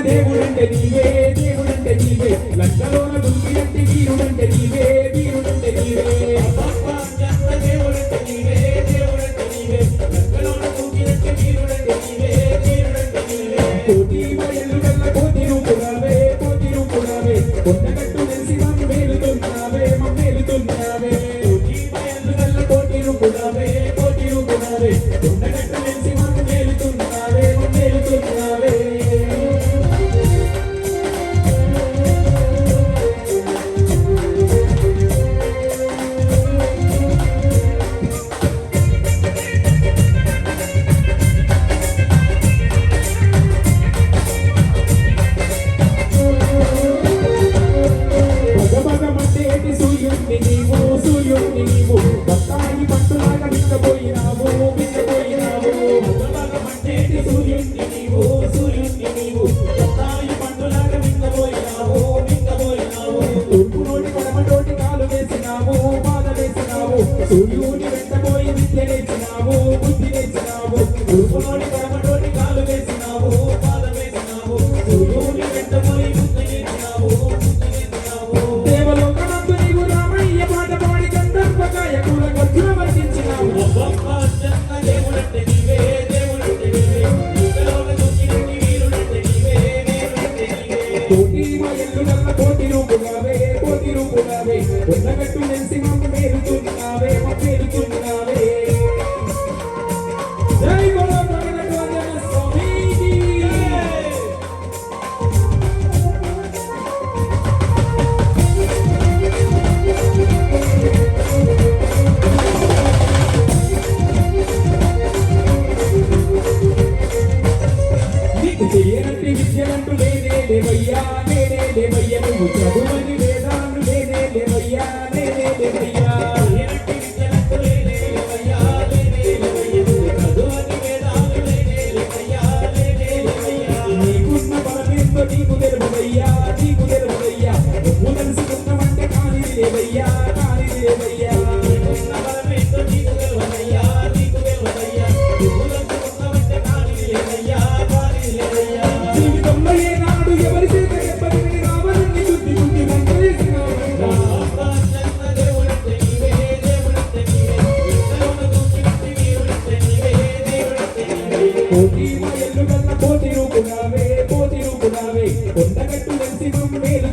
దేవుడంటే నీవే దేవుడంటే నీవే లంకలోన దుంకినట్టి వీరుడంటే నీవే వీరుడంటే నీవే దేవుడంటే నీవే దేవుడంటే నీవే లంకలోన దుంకినట్టి వీరుడంటే నీవే వీరుడంటే నీవే కోటి వయలు గల్ల కోటి రూపురావే కొండగట్టు నెలిసి మమ్మేలుతున్నావే మమ్మేలుతున్నావే కోటి వయలు గల్ల కోటి రూపురావే కొండగట్టు నెలిసి మమ్మేలుతున్నావే మమ్మేలుతున్నావే నీవు బత్తాయి పట్టులాగా విక్కబోయినావు సూర్యుణ్ణి నీవు బత్తాయి పట్టులాగా విక్కబోయినావు తూర్పు నోటి పడమటోటి కాలు వేసినావు బాధ వేసినావు సూర్యుని వెంటబోయి విద్య నేర్చినావు బుద్ధి నేర్చినావు తూర్పు నోటి పడమటోటి కాలు వేసినావు బాధ వేసినావు సూర్యుని వెంటబోయి బుద్ధి నేర్చినావు దేవలోకనందు నీవు రామయ్య పాట పాడి గంధర్వకాయ కూల గర్జున వర్తించినావు దేవుడంటే నీవే దేవుడంటే నీవే లంకలోన దుంకినట్టి వీరుడంటే నీవే వీరుడంటే నీవే కోటి వయలు గల్ల కోటి రూపుగావే కొండగట్టు నెలిసి మమ్మేలుతున్నావే మమ్మేలుతున్నావే జై బోలో కొండగట్టు ఆంజనేయ స్వామికి నీకు తెలియనట్టి విద్యలంటూ లేనే లేవయ్యా నువ్వు చదువని వేదాలు లేనే లేవయ్యా తెలియనట్టి విద్యలంటూ లేనే లేవయ్యా నువ్వు చదువని వేదాలు లేనే లేవయ్యా నీకున్న బలమేందో నీకు తెలువదయ్యా నువ్వు తెలుసుకున్నావంటే కాని లేవయ్యా నీకున్న బలమేందో నీకు తెలువదయ్యా నువ్వు తెలుసుకున్నావంటే కాని లేవయ్యా జీవితంలో ఏనాడు ఎవరి చేత దెబ్బతిని రావాలని బుద్ధి వంటలేసినావు దేవుడంటే నీవే లంకలోన దుంకినట్టి వీరుడంటే నీవే కోటి వయలు గల్ల కోటి రూపురావే కొండగట్టు నెలిసి మమ్మేలు